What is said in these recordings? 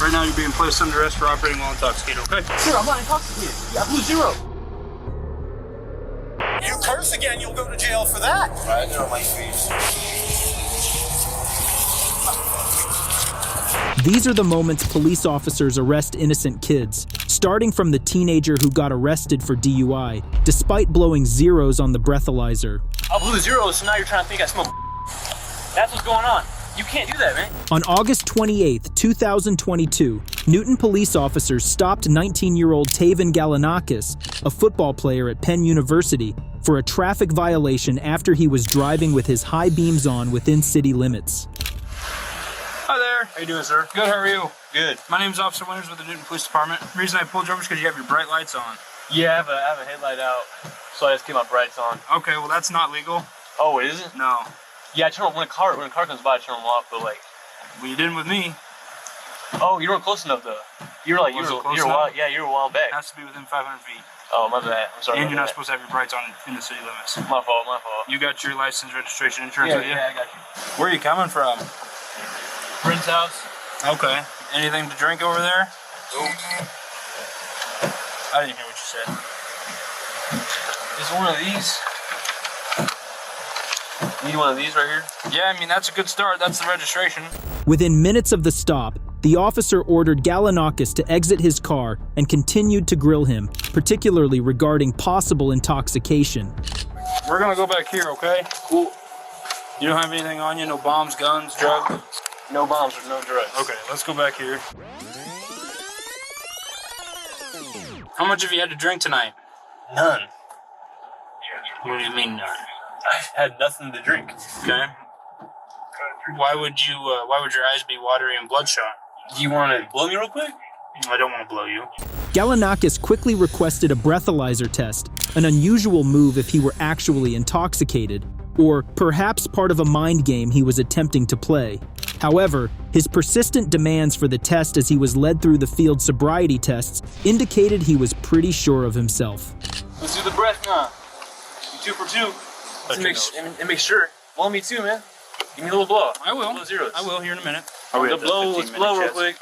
Right now you're being placed under arrest for operating while intoxicated, okay? Sir, I'm not intoxicated. I blew zero. You curse again, you'll go to jail for that. Right there on my face. These are the moments police officers arrest innocent kids, starting from the teenager who got arrested for DUI, despite blowing zeros on the breathalyzer. I blew zeros, so now you're trying to think I smoke. That's what's going on. You can't do that, man. On August 28, 2022, Newton police officers stopped 19-year-old Taven Galanakis, a football player at Penn University, for a traffic violation after he was driving with his high beams on within city limits. Hi there. How you doing, sir? Good, how are you? Good. My name's Officer Winters with the Newton Police Department. The reason I pulled you over is because you have your bright lights on. Yeah, I have a headlight out, so I just keep my brights on. Okay, well that's not legal. Oh, it isn't? No. Yeah, I turn when a car comes by, I turn them off, but like. Well, you didn't with me. Oh, you weren't close enough though. You were a while back. It has to be within 500 feet. Oh, my bad. I'm sorry. And you're not supposed to have your brights on in the city limits. My fault. You got your license, registration, insurance with you? Yeah, I got you. Where are you coming from? Friend's house. Okay. Anything to drink over there? Nope. I didn't hear what you said. Is one of these? You need one of these right here? Yeah, I mean, that's a good start. That's the registration. Within minutes of the stop, the officer ordered Galanakis to exit his car and continued to grill him, particularly regarding possible intoxication. We're gonna go back here, okay? Cool. You don't have anything on you? No bombs, guns, drugs? No bombs or no drugs. Okay, let's go back here. How much have you had to drink tonight? None. What do you mean none? I've had nothing to drink. Okay. Why would your eyes be watery and bloodshot? Do you want to blow me real quick? I don't want to blow you. Galanakis quickly requested a breathalyzer test, an unusual move if he were actually intoxicated, or perhaps part of a mind game he was attempting to play. However, his persistent demands for the test as he was led through the field sobriety tests indicated he was pretty sure of himself. Let's do the breath now. You 2 for 2. And make sure. Blow me too, man. Give me a little blow. I will. Blow zeros. I will here in a minute. Let's blow real quick.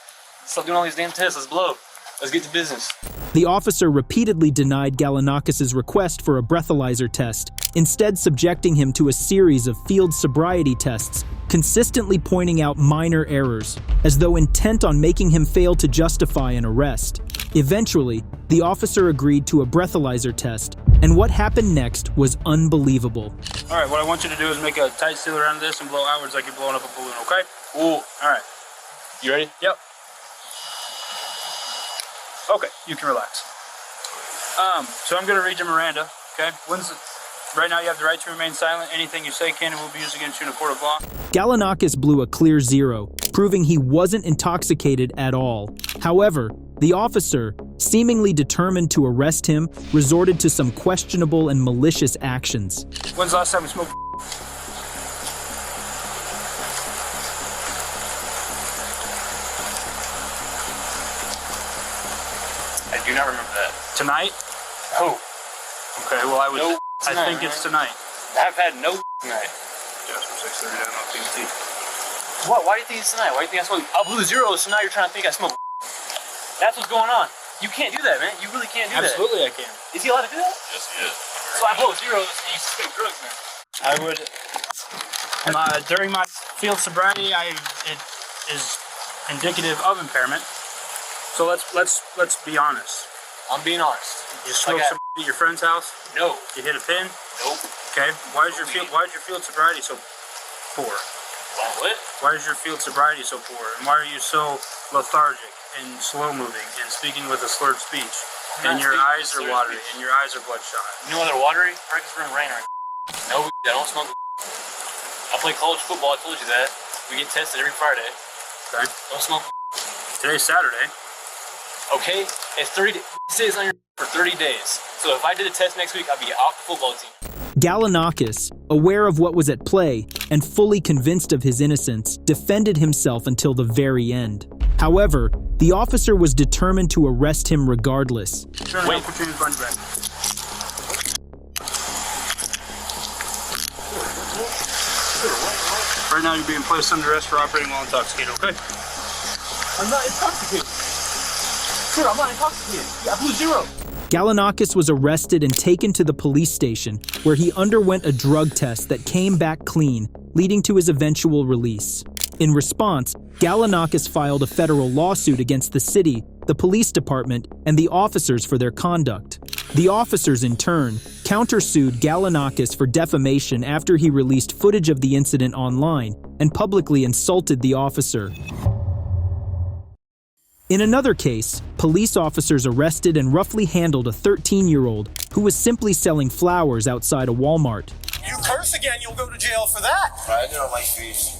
Stop doing all these damn tests. Let's blow. Let's get to business. The officer repeatedly denied Galanakis' request for a breathalyzer test, instead subjecting him to a series of field sobriety tests, consistently pointing out minor errors, as though intent on making him fail to justify an arrest. Eventually, the officer agreed to a breathalyzer test, and what happened next was unbelievable. All right, what I want you to do is make a tight seal around this and blow outwards like you're blowing up a balloon, okay? Cool. All right. You ready? Yep. Okay, you can relax. So I'm going to read you Miranda, okay? Right now you have the right to remain silent. Anything you say can and will be used against you in a court of law. Galanakis blew a clear zero, proving he wasn't intoxicated at all. However, the officer, seemingly determined to arrest him, resorted to some questionable and malicious actions. When's the last time we smoked? I do not remember that. Tonight? No. Okay, well I tonight, think it's tonight. I've had no tonight. Jasper 6:30 down on PMT. What? Why do you think it's tonight? Why do you think I smoke? I blew zeros, so now you're trying to think I smoke. That's what's going on. You can't do that, man. You really can't do Absolutely that. I can. Is he allowed to do that? Yes, he is. So I blow zeros and you smoke drugs, man. I would. During my field sobriety, it is indicative of impairment. So let's be honest. I'm being honest. You smoked some at your friend's house? No. You hit a pin? Nope. Okay. Why is your field sobriety so poor? What? Why is your field sobriety so poor? And why are you so lethargic and slow moving and speaking with a slurred speech? And your eyes are watery and your eyes are bloodshot. You know why they're watery? Right, because we're in rain right now. No, I don't smoke. I play college football, I told you that. We get tested every Friday. Okay. Don't smoke. Today's Saturday. Okay? It's 30 days on your for 30 days. So if I did a test next week, I'd be off the football team. Galanakis, aware of what was at play and fully convinced of his innocence, defended himself until the very end. However, the officer was determined to arrest him regardless. Wait. Put your bunch back. Right now you're being placed under arrest for operating while intoxicated, okay? I'm not intoxicated. Sir, I'm not intoxicated. I blew zero. Galanakis was arrested and taken to the police station, where he underwent a drug test that came back clean, leading to his eventual release. In response, Galanakis filed a federal lawsuit against the city, the police department, and the officers for their conduct. The officers, in turn, countersued Galanakis for defamation after he released footage of the incident online and publicly insulted the officer. In another case, police officers arrested and roughly handled a 13-year-old who was simply selling flowers outside a Walmart. You curse again, you'll go to jail for that. I know my fees.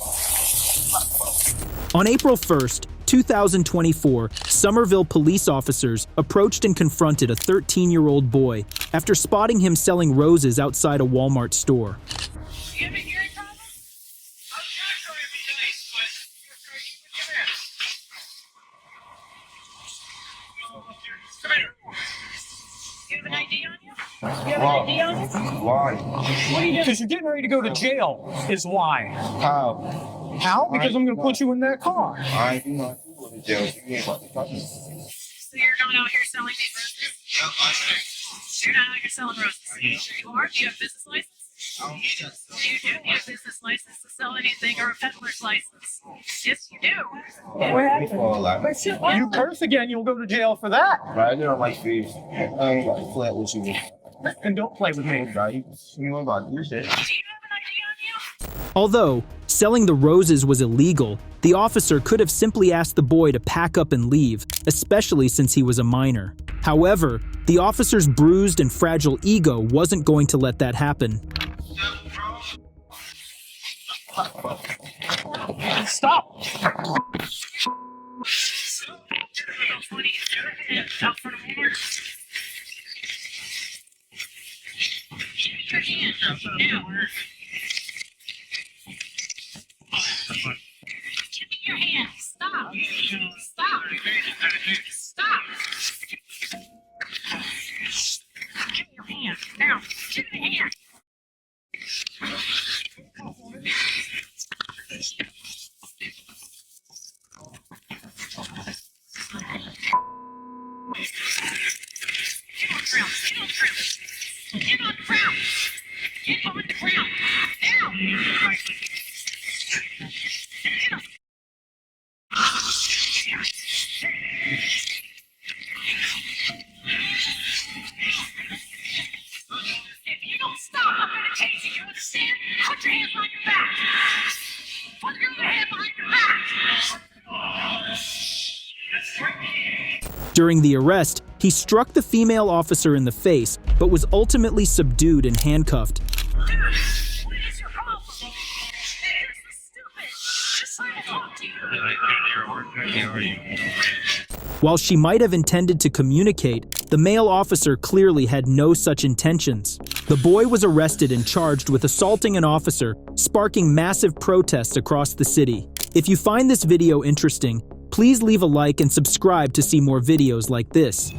On April 1st, 2024, Somerville police officers approached and confronted a 13-year-old boy after spotting him selling roses outside a Walmart store. You have a hearing problem? I'm not trying to be nice, but you're crazy. Come here. You have an ID on you? You have an ID on you? Why? What are you doing? Because you're getting ready to go to jail, is why. How? How? Because I'm going to put you in that car. I do not go to jail. You ain't about to touch me. So you're going out here selling these roses? You're not out here selling roses. You are? Do you have a business license? You do need a business license to sell anything or a peddler's license. Yes, you do. What happened? You curse again, you'll go to jail for that. I know my fees. I ain't about to play with you. And don't play with me. You ain't about to do shit. Do you have an ID on you? Although selling the roses was illegal, the officer could have simply asked the boy to pack up and leave, especially since he was a minor. However, the officer's bruised and fragile ego wasn't going to let that happen. Stop! Out for the board. Keep your hand up now. Give me your hand. Stop. Stop. Stop. Give me your hand. Now. Give me the hand. Get on the ground. Get on the ground. Get on the ground. Now. Get on. If you don't stop, I'm going to tase you. You understand? Put your hands on your back. Put your other hand behind your back. During the arrest, he struck the female officer in the face, but was ultimately subdued and handcuffed. What is your problem? You're so stupid. Just trying to talk to you. While she might have intended to communicate, the male officer clearly had no such intentions. The boy was arrested and charged with assaulting an officer, sparking massive protests across the city. If you find this video interesting, please leave a like and subscribe to see more videos like this.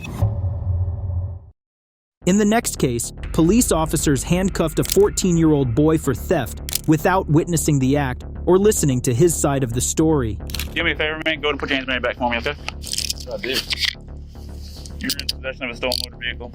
In the next case, police officers handcuffed a 14-year-old boy for theft without witnessing the act or listening to his side of the story. Do me a favor, man. Go and put your hands behind your back for me, okay? I did. You're in possession of a stolen motor vehicle.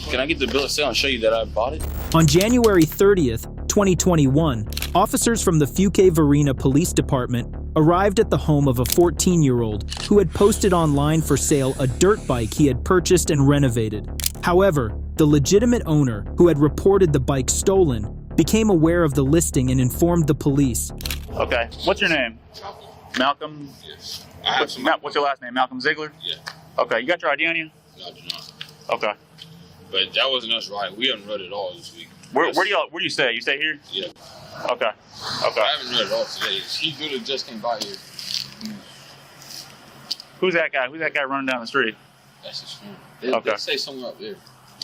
Can I get the bill of sale and show you that I bought it? On January 30th, 2021, officers from the Fuquay-Varina Police Department arrived at the home of a 14-year-old who had posted online for sale a dirt bike he had purchased and renovated. However, the legitimate owner, who had reported the bike stolen, became aware of the listing and informed the police. Okay, what's your name? Malcolm? Yes. What's your last name? Malcolm Ziegler? Yeah. Okay, you got your ID on you? No, I do not. Okay. But that wasn't us, right? We haven't read it all this week. Where do you stay? You stay here? Yeah. Okay. Okay. I haven't read it all today. He could have just came by here. Who's that guy? Who's that guy running down the street? That's his phone. Okay. They say something up there.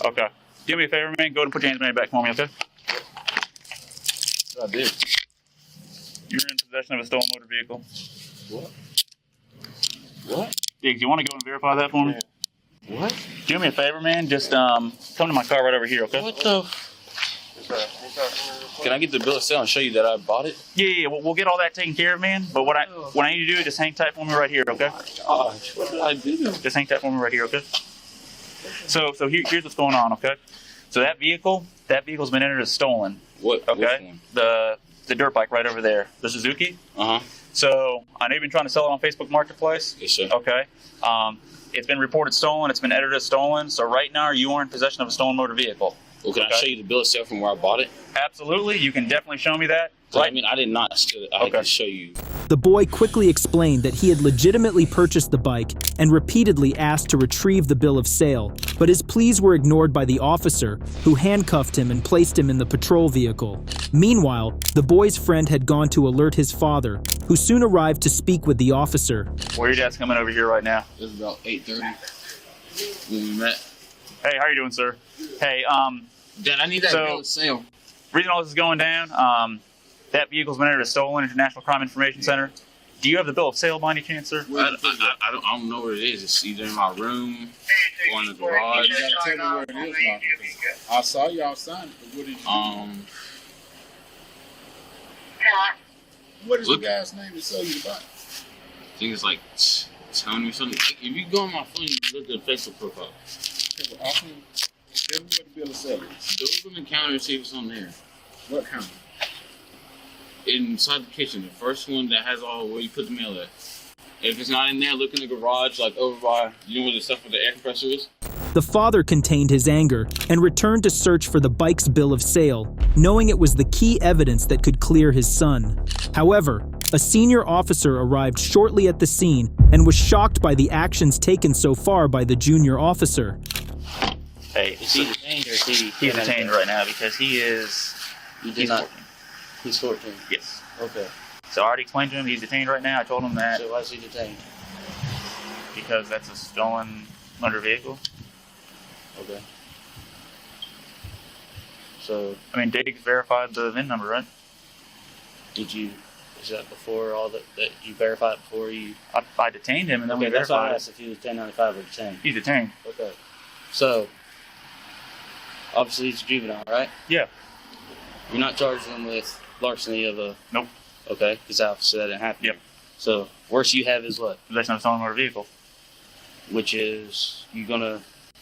Okay. Do me a favor, man. Go and put your hands behind your back for me, okay? I did. You're in possession of a stolen motor vehicle. What? What? Diggs, you want to go and verify that for me? What? Do me a favor, man. Just come to my car right over here, okay? What the? Can I get the bill of sale and show you that I bought it? Yeah. We'll get all that taken care of, man. But what I need you to do is just hang tight for me right here, okay? Gosh, what did I do? Just hang tight for me right here, okay? So here's what's going on, okay? So that vehicle's been entered as stolen. What? Okay. The dirt bike right over there, the Suzuki. So I know you've been trying to sell it on Facebook Marketplace. Yes, sir. Okay. It's been reported stolen. It's been entered as stolen. So right now you are in possession of a stolen motor vehicle. Well, can I show you the bill of sale from where I bought it? Absolutely. You can definitely show me that. Right. I mean, I did not steal it. I can show you. The boy quickly explained that he had legitimately purchased the bike and repeatedly asked to retrieve the bill of sale, but his pleas were ignored by the officer, who handcuffed him and placed him in the patrol vehicle. Meanwhile, the boy's friend had gone to alert his father, who soon arrived to speak with the officer. Where your dad's coming over here right now? It was about 8:30 when we met. Hey, how you doing, sir? Hey, Dad, I need that bill of sale. Reason all this is going down, that vehicle's been entered as stolen at International Crime Information Center. Do you have the bill of sale by any chance, sir? I don't know where it is. It's either in my room or in the garage. You gotta tell me where it is, Marcus. I saw y'all sign it, but what did you do? What is the guy's name that sold you the bike? I think it's like Tony or something. If you go on my phone, you look at the Facebook profile. Okay, well, tell me what the bill of sale is. Go to the counter and see if it's on there. What counter? Inside the kitchen, the first one that has all where you put the mail at. If it's not in there, look in the garage, like over by, you know where the stuff with the air compressor is? The father contained his anger and returned to search for the bike's bill of sale, knowing it was the key evidence that could clear his son. However, a senior officer arrived shortly at the scene and was shocked by the actions taken so far by the junior officer. Hey, Is he detained or is he? he's detained right now because he's 14. He's 14. Yes. Okay. So I already explained to him he's detained right now. I told him that So why is he detained? because that's a stolen motor vehicle. Okay. So I mean, Diggs verified the VIN number, right? is that before all that you verified before you? I detained him and then we Okay, that's why I verified asked if he was 1095 or detained. he's detained. Okay. So obviously he's a juvenile, right? Yeah. You're not charging him with larceny of a. Nope. Okay, because obviously that didn't happen. Yep. So worst you have is what? Possession of a stolen motor vehicle. Which is you gonna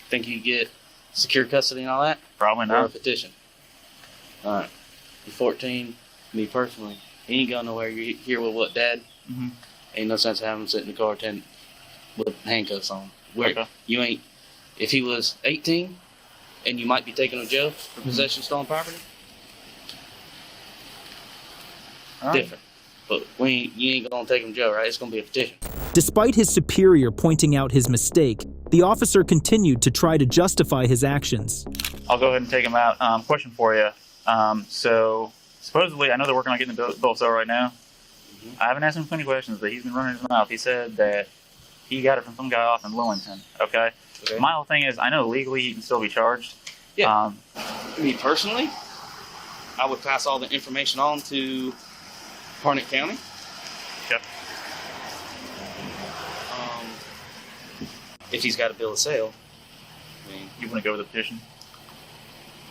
think you get secure custody and all that? Probably Or a not. petition. All right. You're 14. Me personally, he ain't going nowhere. You're here with what, Dad? Mhm. Ain't no sense of having him sit in the car with handcuffs on. Okay. You ain't. If he was 18, and you might be taking him to jail for possession of stolen property, All right. different. But you ain't gonna take him to jail, right? It's gonna be a petition. Despite his superior pointing out his mistake, the officer continued to try to justify his actions. I'll go ahead and take him out. Question for you. So supposedly, I know they're working on getting the bill of sale right now. I haven't asked him any questions, but he's been running his mouth. He said that he got it from some guy off in Lillington. Okay. My whole thing is, I know legally he can still be charged. Yeah. Me personally, I would pass all the information on to Harnett County. Okay. If he's got a bill of sale. I mean, You want to go with the petition?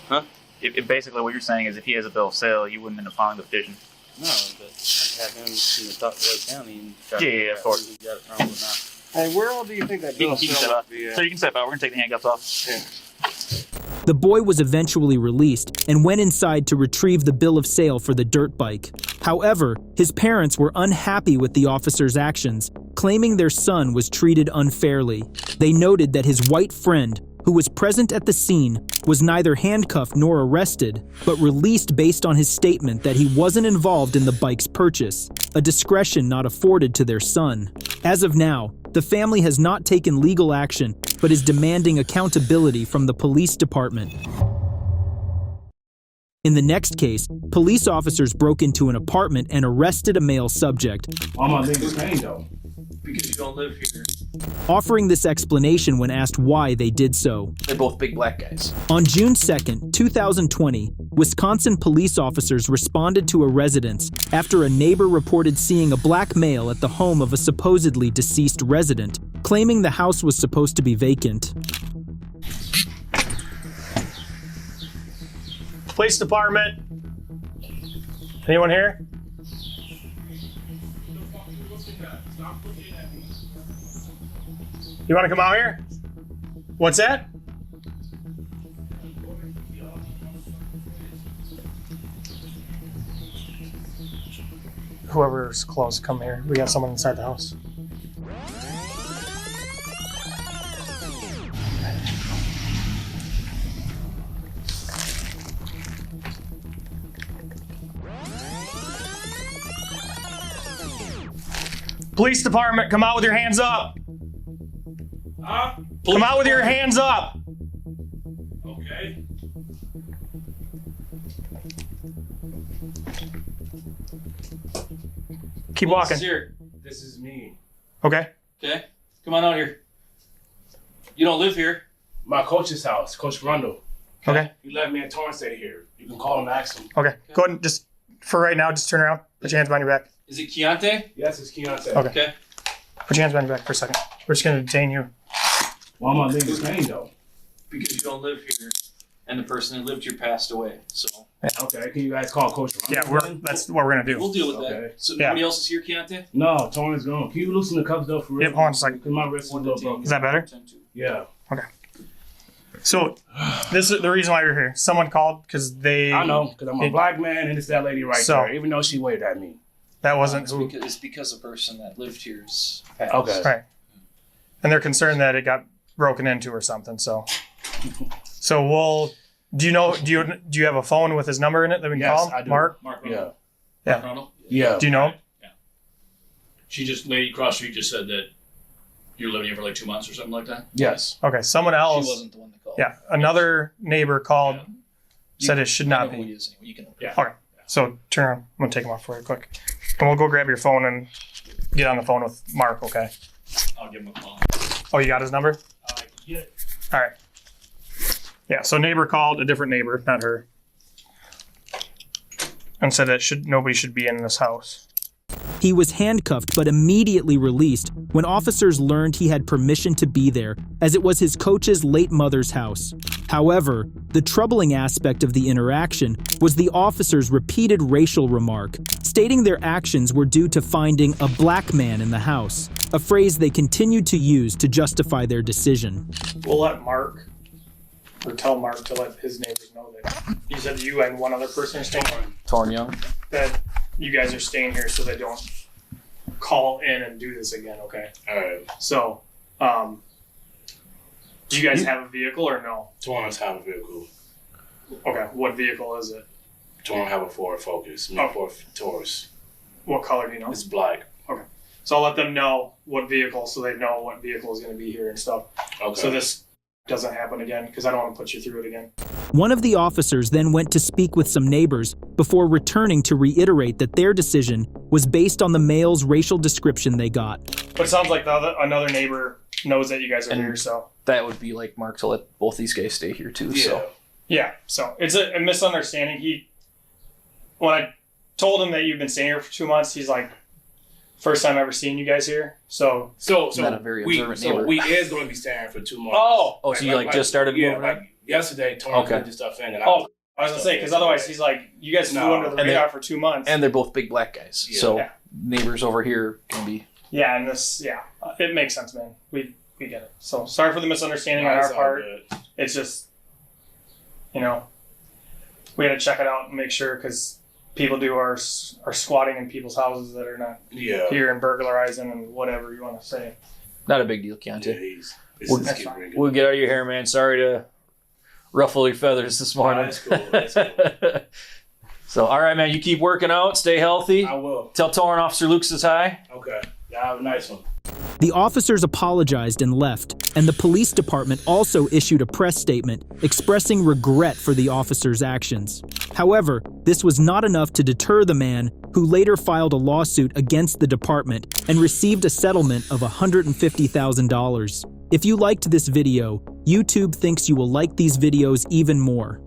huh? If basically what you're saying is if he has a bill of sale, you wouldn't end up filing the petition. No, but I'd have him talk to Lake County and try to Yeah, figure of out course. who got it from or not. Hey, where all do you think that You bill can, of you can sale step out. would be at? So you can step out. We're going to take the handcuffs off. The boy was eventually released and went inside to retrieve the bill of sale for the dirt bike. However, his parents were unhappy with the officer's actions, claiming their son was treated unfairly. They noted that his white friend, who was present at the scene, was neither handcuffed nor arrested, but released based on his statement that he wasn't involved in the bike's purchase, a discretion not afforded to their son. As of now, the family has not taken legal action, but is demanding accountability from the police department. In the next case, police officers broke into an apartment and arrested a male subject. Why am I being detained though? Because you don't live here. Offering this explanation when asked why they did so. They're both big black guys. On June 2nd, 2020, Wisconsin police officers responded to a residence after a neighbor reported seeing a black male at the home of a supposedly deceased resident, claiming the house was supposed to be vacant. Police department. Anyone here? You want to come out here? What's that? Whoever's close, come here. We got someone inside the house. Police department, come out with your hands up. Come out with your hands up. Okay. Keep walking. Here. This is me. Okay. Okay. Come on out here. You don't live here. My coach's house, Coach Rundle. Okay. He let me and Torrance stay here. You can call him and ask him. Okay. Go ahead and just, for right now, just turn around. Put your hands behind your back. Is it Keontae? Yes, it's Keontae. Okay. Okay. Put your hands behind your back for a second. We're just going to detain you. Why am I leaving Spain though? Because you don't live here, and the person that lived here passed away. So Okay, can you guys call Coach Rundle? Yeah, that's what we're going to do. we'll deal with Okay. that. So Yeah. nobody else is here, Keontae? No, Torrance gone. Can you loosen the cuffs though for real? Yep, hold on a second. Cause my wrist is a little broken. Is that better? Yeah. So, this is the reason why you're here. Someone called because they... I know, because I'm a black man and it's that lady right So- there, even though she waved at me. That wasn't who... It's because the person that lived here's passed. Okay. Right. And they're concerned that it got broken into or something, so... So we'll... Do you have a phone with his number in it that we can Yes, call him? I do. Mark? Mark Yeah. Ronald. Yeah. Mark Ronald? Yeah. Do you know him? She just, lady across the street just said that you were living here for like 2 months or something like that. Yes. Okay, someone She else... wasn't the one that called. Yeah, another neighbor called, said it should I not know who be. he is anyway. You can. Yeah. Okay, so turn around. I'm going to take him off for you quick. And we'll go grab your phone and get on the phone with Mark, okay? I'll give him a call. Oh, you got his number? Yeah. All right. Yeah, so neighbor called, a different neighbor, not her, and said that nobody should be in this house. He was handcuffed but immediately released when officers learned he had permission to be there, as it was his coach's late mother's house. However, the troubling aspect of the interaction was the officers' repeated racial remark, stating their actions were due to finding a black man in the house, a phrase they continued to use to justify their decision. We'll let Mark, or tell Mark to let his neighbors know that you said you and one other person are staying, Torn Young. that you guys are staying here so they don't call in and do this again, okay? Alright. So, do you guys have a vehicle or no? Torrance have a vehicle. Okay, what vehicle is it? Torrance have a Ford Focus. Oh. Ford Taurus. What color do you know? It's black. So I'll let them know what vehicle so they know what vehicle is going to be here and stuff. Okay. So this doesn't happen again because I don't want to put you through it again. One of the officers then went to speak with some neighbors before returning to reiterate that their decision was based on the male's racial description they got. But it sounds like another neighbor knows that you guys are here, so. That would be like Mark to let both these guys stay here too. Yeah. So Yeah, so it's a misunderstanding. When I told him that you've been staying here for 2 months, he's like, first time ever seeing you guys here. So not a very observant neighbor. we is going to be staying for 2 months. Oh, so you just started yeah, moving? like yesterday, Torrance Okay. did this stuff in. And I was gonna say because otherwise he's like, you guys flew No. under the And radar for 2 months. And they're both big black guys. Yeah. So Yeah. neighbors over here can be. Yeah, and it makes sense, man. We get it. So sorry for the misunderstanding on it's our all part. good. It's just, we had to check it out and make sure because people are squatting in people's houses that are not Yeah. here and burglarizing and whatever you want to say. Not a big deal, Yeah, Keontae. That's fine. We'll get out of your hair, man. Sorry to ruffle your feathers this morning. That's cool. That's cool. So, all right, man. You keep working out. Stay healthy. I will. Tell Torrent Officer Luke says hi. Okay. Yeah, have a nice one. The officers apologized and left, and the police department also issued a press statement expressing regret for the officers' actions. However, this was not enough to deter the man, who later filed a lawsuit against the department and received a settlement of $150,000. If you liked this video, YouTube thinks you will like these videos even more.